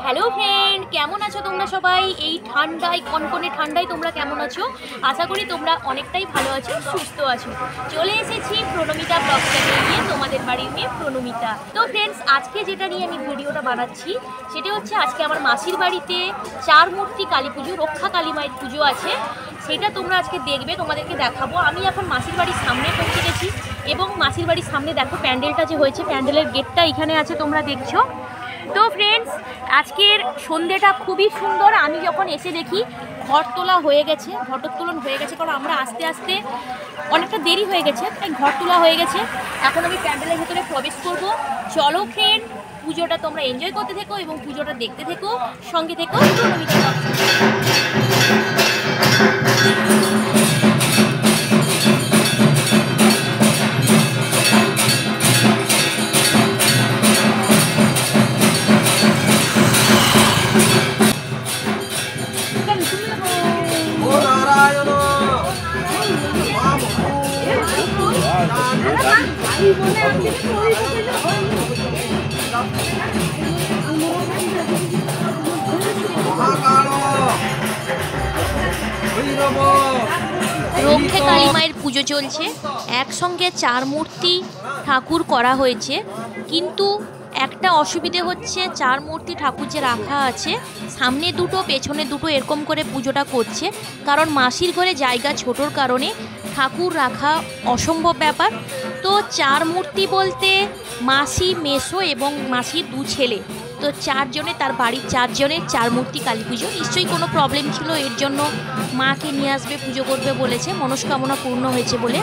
Hello friend, কেমন আছো তোমরা সবাই? এই ঠান্ডায়, কনকনে ঠান্ডায় তোমরা কেমন আছো? আশা করি তোমরা অনেকটাই ভালো আছো, সুস্থ আছো। চলে এসেছি প্রণমিতা ব্লগ চ্যানেল নিয়ে, তোমাদের বাড়ির মেয়ে প্রণমিতা। তো ফ্রেন্ডস, আজকে যেটা নিয়ে আমি ভিডিওটা বানাচ্ছি সেটা হচ্ছে আজকে আমার মাসির বাড়িতে চার মূর্তি কালী পুজো, রক্ষা কালী মায়ের পুজো আছে। সেটা তোমরা আজকে দেখবে, তোমাদেরকে দেখাবো। আমি এখন মাসির বাড়ির সামনে পৌঁছে গেছি এবং মাসির বাড়ির সামনে দেখো প্যান্ডেলটা যে হয়েছে, প্যান্ডেলের গেটটা এখানে আছে, তোমরা দেখছো। তো ফ্রেন্ডস, আজকের সন্ধ্যেটা খুবই সুন্দর। আমি যখন এসে দেখি ঘটতোলা হয়ে গেছে, ঘটোত্তোলন হয়ে গেছে, কারণ আমরা আস্তে আস্তে অনেকটা দেরি হয়ে গেছে, তাই ঘটতোলা হয়ে গেছে। এখন আমি প্যান্ডেলের ভেতরে প্রবেশ করব। চলো ফ্রেন্ড, পুজোটা তোমরা এনজয় করতে থেকো এবং পুজোটা দেখতে থেকো, সঙ্গে থেকো। রক্ষে কালী মায়ের পুজো চলছে, একসঙ্গে চার মূর্তি ঠাকুর করা হয়েছে, কিন্তু একটা অসুবিধে হচ্ছে, চার মূর্তি ঠাকুর যে রাখা আছে, সামনে দুটো পেছনে দুটো এরকম করে পুজোটা করছে, কারণ মাসির ঘরে জায়গা ছোটোর কারণে ঠাকুর রাখা অসম্ভব ব্যাপার। তো চার মূর্তি বলতে মাসি, মেসো এবং মাসির দু ছেলে, তো চারজনে, তার বাড়ির চারজনের চার মূর্তি কালী পুজো। নিশ্চয়ই কোনো প্রবলেম ছিল, এর জন্য মাকে নিয়ে আসবে, পুজো করবে বলেছে, মনস্কামনা পূর্ণ হয়েছে বলে।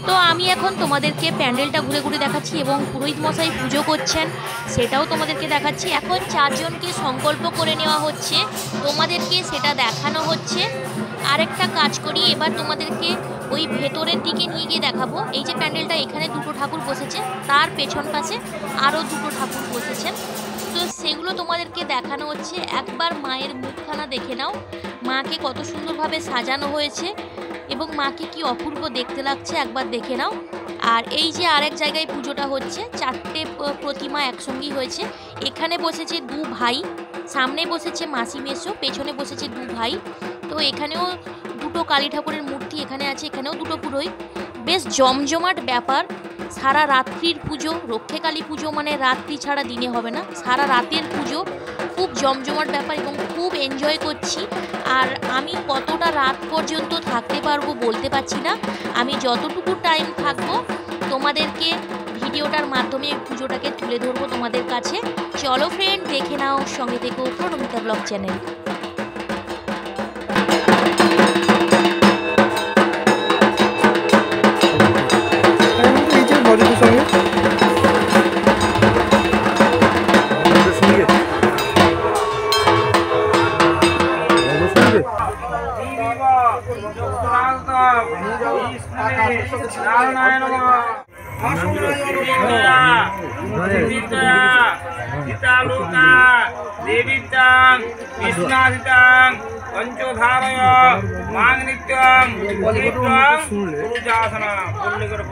তো আমি এখন তোমাদেরকে প্যান্ডেলটা ঘুরে ঘুরে দেখাচ্ছি এবং পুরোহিত মশাই পুজো করছেন সেটাও তোমাদেরকে দেখাচ্ছি। এখন চারজনকে সংকল্প করে নেওয়া হচ্ছে, তোমাদেরকে সেটা দেখানো হচ্ছে। আরেকটা কাজ করি, এবার তোমাদেরকে ওই ভেতরের দিকে নিয়ে গিয়ে দেখাবো। এই যে প্যান্ডেলটা, এখানে দুটো ঠাকুর বসেছে, তার পেছন পাশে আরও দুটো ঠাকুর বসেছেন, তো সেগুলো তোমাদেরকে দেখানো হচ্ছে। একবার মায়ের মুখখানা দেখে নাও, মাকে কত সুন্দরভাবে সাজানো হয়েছে এবং মাকে কি অপূর্ব দেখতে লাগছে, একবার দেখে নাও। আর এই যে আরেক জায়গায় পুজোটা হচ্ছে, চারটে প্রতিমা একসঙ্গেই হয়েছে। এখানে বসেছে দু ভাই, সামনে বসেছে মাসি মেসো, পেছনে বসেছে দু ভাই। তো এখানেও দুটো কালী ঠাকুরের মূর্তি এখানে আছে, এখানেও দুটো পুরোহিত। বেশ জমজমাট ব্যাপার, সারা রাত্রির পুজো। রক্ষে কালী পুজো মানে রাত্রি ছাড়া দিনে হবে না, সারা রাতের পুজো, খুব জমজমাট ব্যাপার এবং খুব এনজয় করছি। আর আমি কতটা রাত পর্যন্ত থাকতে পারবো বলতে পারছি না, আমি যতটুকু টাইম থাকবো তোমাদেরকে ভিডিওটার মাধ্যমে পুজোটাকে তুলে ধরবো তোমাদের কাছে। চলো ফ্রেন্ড, দেখে নাও, সঙ্গে থেকো প্রণমিতা ব্লগ চ্যানেল। পঞ্চধারয় মাং নিত্যং পবিত্রং পুরুষাসনা বললে করে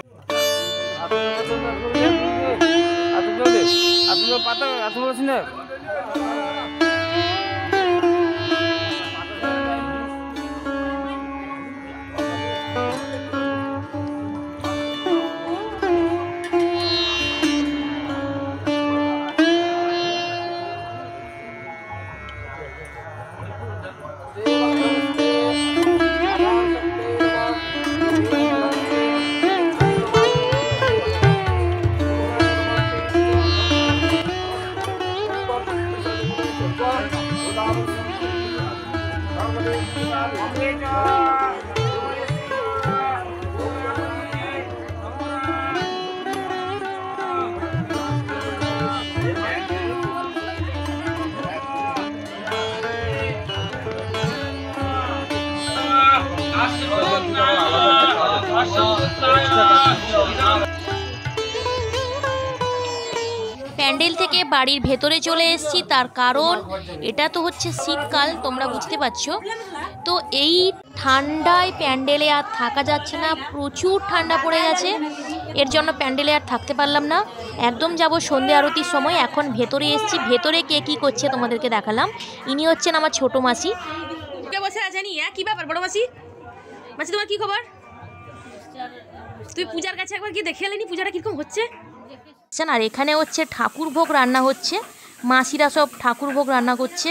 আপনি পাতা আপনি বলছেন না। প্যান্ডেল থেকে বাড়ির ভেতরে চলে এসেছি, তার কারণ এটা তো হচ্ছে শীতকাল, তোমরা বুঝতে পারছো। তো এই ঠান্ডায় প্যান্ডেলে আর থাকা যাচ্ছে না, প্রচুর ঠান্ডা পড়ে গেছে। এর জন্য প্যান্ডেলে আর থাকতে পারলাম না, একদম যাব সন্ধ্যে আরতির সময়। এখন ভেতরে এসেছি, ভেতরে কে কী করছে তোমাদেরকে দেখালাম। ইনি হচ্ছেন আমার ছোটো মাসি। বসে আছেন, কী ব্যাপার বড় মাসি? মাসি তোমার কী খবর? তুই পূজার কাছে একবার কি দেখে এলেনি পূজাটা কীরকম হচ্ছে? আর এখানে হচ্ছে ঠাকুর ভোগ রান্না হচ্ছে, মাসিরা সব ঠাকুর ভোগ রান্না করছে,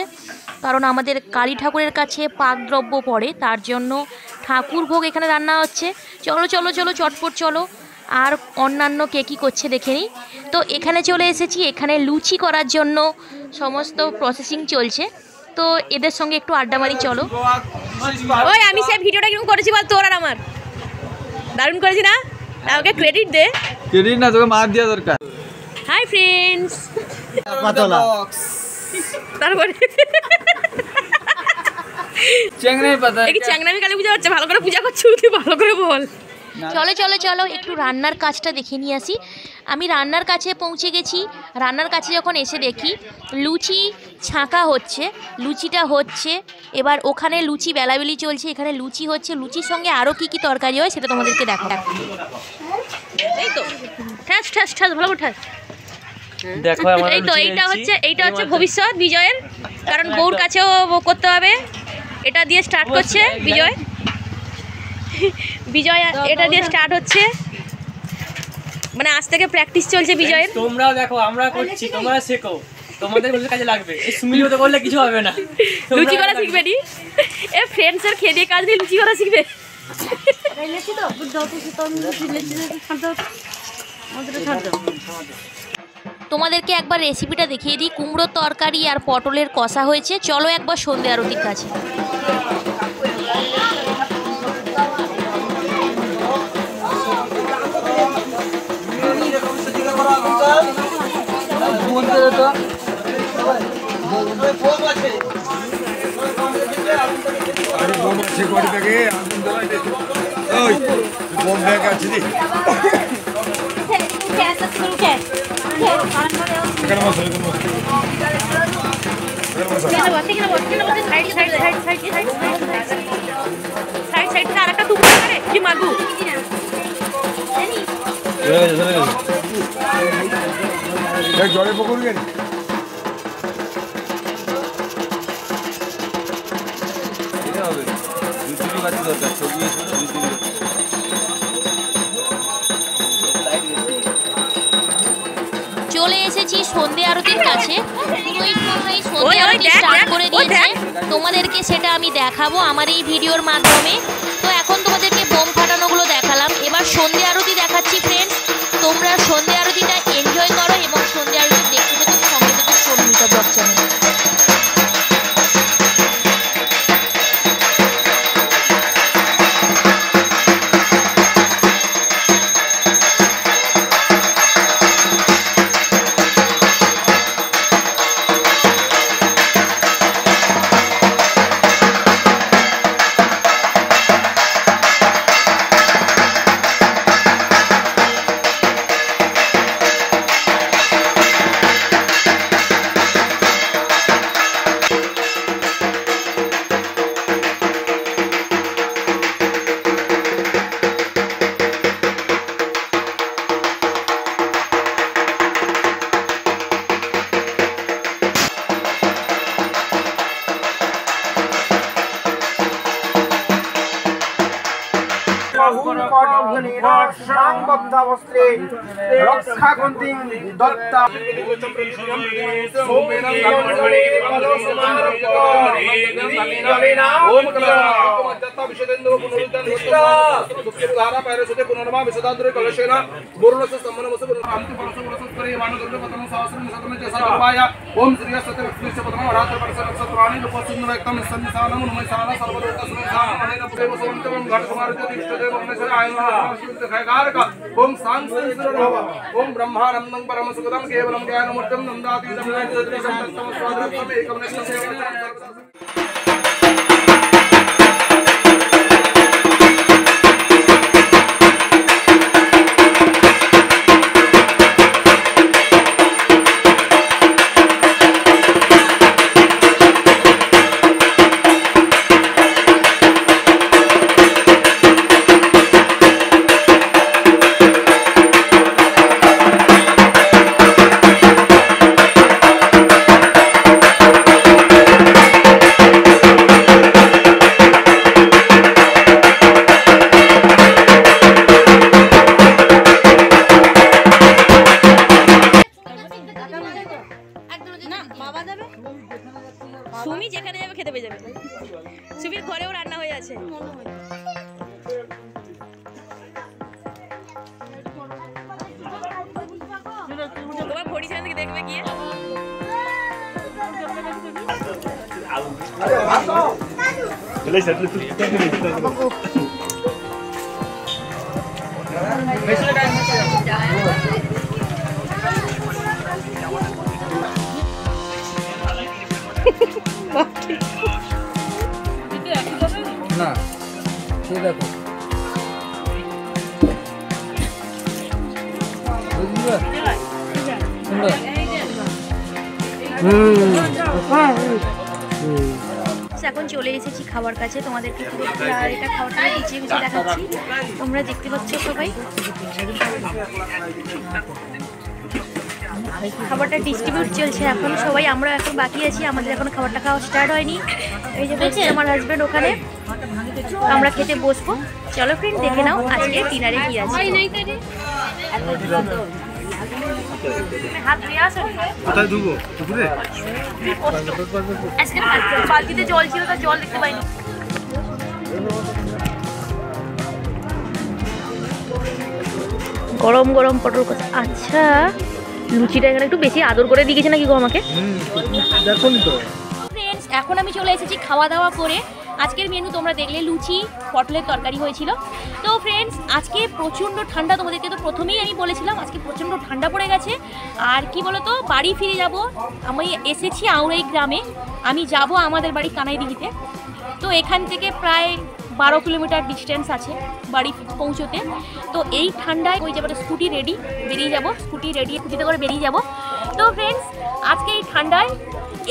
কারণ আমাদের কালী ঠাকুরের কাছে পাক দ্রব্য পড়ে, তার জন্য ঠাকুর ভোগ এখানে রান্না হচ্ছে। চলো চলো চলো চটপট চলো, আর অন্যান্য কে কী করছে দেখে নিই। তো এখানে চলে এসেছি, এখানে লুচি করার জন্য সমস্ত প্রসেসিং চলছে, তো এদের সঙ্গে একটু আড্ডা মারি চলো। ওই আমি সে ভিডিওটা কিরকম করেছি বল তোর আর আমার? দারুণ করেছি না? আমাকে ক্রেডিট দে। ক্রেডিট না, তোকে মার দেওয়া দরকার। হাই ফ্রেন্ডস, তারপরে চ্যাংরামি কালী পূজা হচ্ছে, ভালো করে পূজা করছি, তুই ভালো করে বল। চলো চলো চলো একটু রান্নার কাজটা দেখে নিয়ে আসি। আমি রান্নার কাছে পৌঁছে গেছি। রান্নার কাছে যখন এসে দেখি লুচি ছাঁকা হচ্ছে, লুচিটা হচ্ছে, এবার ওখানে লুচি বেলাবেলি চলছে, এখানে লুচি হচ্ছে, লুচির সঙ্গে আরও কী কী তরকারি হয় সেটা তোমাদেরকে দেখো। এই তো ঠাস ঠাস ঠাস, ভালো করে ঠাস। এই তো এইটা হচ্ছে ভবিষ্যৎ বিজয়ের, কারণ বউর কাছেও করতে হবে। এটা দিয়ে স্টার্ট করছে বিজয়, বিজয় এটা দিয়ে স্টার্ট হচ্ছে, মানে আজ থেকে প্র্যাকটিস চলছে বিজয়ের। তোমরাও দেখো আমরা করছি, তোমরা শেখো, তোমাদের কাজে লাগবে। এই সুমিলি মতো করলে কিছু হবে না, লুচি করা শিখবে নি? এ ফ্রেন্ডসের খেয়ে দিয়ে কাজ দিয়ে লুচি করা শিখবে। তোমাদেরকে একবার রেসিপিটা দেখিয়ে দিই। কুমড়োর তরকারি আর পটলের কষা হয়েছে। চলো একবার সন্ধে আরতির কাছে। জলে পকড় গেল হবে, দরকার ছবি চলে এসেছি সন্ধে আরতির কাছে। পুরোহিত মশাই সন্ধে আরতি স্টার্ট করে দিয়েছে, তোমাদেরকে সেটা আমি দেখাবো আমার এই ভিডিওর মাধ্যমে। তো এখন তোমাদেরকে বোম ফাটানোগুলো দেখালাম, এবার সন্ধে আরতি দেখাচ্ছি ফ্রেন্ডস। তোমরা সন্ধে আরতিটা এনজয় করো এবং সন্ধে আরতি দেখতে দেখতে সঙ্গে দেখতে সোনমিতা ব্লগ চ্যানেল। ओम ओम ब्रह्मानंदं परम सुखदं केवलं ज्ञानमूर्तिं नंदातीतं যাবে? সুমি যেখানে যাবে খেতে পেয়ে যাবে। সুমির ঘরেও রান্না হয়ে আছে। তোমার ঘড়ি ছেড়ে থেকে দেখবে গিয়ে। না সে দেখো এখন চলে এসেছি খাবার কাছে, তোমাদেরকে এটা খাবারটা গুছিয়ে গুছিয়ে দেখাচ্ছি, তোমরা দেখতে পাচ্ছ সবাই। খাবারটা ডিস্ট্রিবিউট চলছে এখন, সবাই আমরা এখন বাকি আছি, আমাদের এখন খাবারটা খাওয়া স্টার্ট হয়নি। এই যে বলছে আমার হাজব্যান্ড ওখানে, আমরা খেতে বসবো। চলো ফ্রেন্ড দেখে নাও আজকে ডিনারে কি আছে। হাত ধুয়ে আসো। কোথায় ধুবো? পুকুরে? আজকে বালতিতে জল ছিল, তার জল দেখতে পাইনি। গরম গরম পটল কষা। আচ্ছা লুচিটা এখানে একটু বেশি আদর করে দিয়ে গেছে নাকি গো আমাকে? দেখুন তো ফ্রেন্ডস এখন আমি চলে এসেছি খাওয়া দাওয়া করে। আজকের মেনু তোমরা দেখলে, লুচি পটলের তরকারি হয়েছিল। তো ফ্রেন্ডস আজকে প্রচণ্ড ঠান্ডা, তোমাদেরকে তো প্রথমেই আমি বলেছিলাম আজকে প্রচণ্ড ঠান্ডা পড়ে গেছে। আর কি বলতো, বাড়ি ফিরে যাব। আমি এসেছি আউড়াই গ্রামে, আমি যাব আমাদের বাড়ি কানাইদিঘিতে। তো এখান থেকে প্রায় 12 কিলোমিটার ডিস্টেন্স আছে বাড়ি পৌঁছতে। তো এই ঠান্ডায় ওই যাবার স্কুটি রেডি, বেরিয়ে যাব, স্কুটি রেডি স্কুটিতে করে বেরিয়ে যাব। তো ফ্রেন্ডস আজকে এই ঠান্ডায়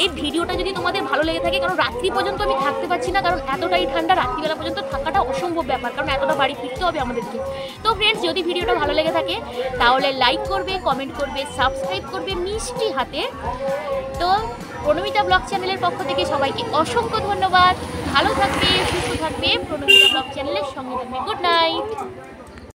এই ভিডিওটা যদি তোমাদের ভালো লেগে থাকে, কারণ রাত্রি পর্যন্ত আমি থাকতে পারছি না, কারণ এতটাই ঠান্ডা, রাত্রিবেলা পর্যন্ত থাকাটা অসম্ভব ব্যাপার, কারণ এতটা বাড়ি ফিরতে হবে আমাদেরকে। তো ফ্রেন্ডস যদি ভিডিওটা ভালো লেগে থাকে তাহলে লাইক করবে, কমেন্ট করবে, সাবস্ক্রাইব করবে মিষ্টি হাতে। তো প্রণমিতা ব্লগ চ্যানেলের পক্ষ থেকে সবাইকে অসংখ্য ধন্যবাদ। ভালো থাকবে, সুস্থ থাকবে, প্রণমিতা ব্লগ চ্যানেলের সঙ্গে থাকবে। Good night.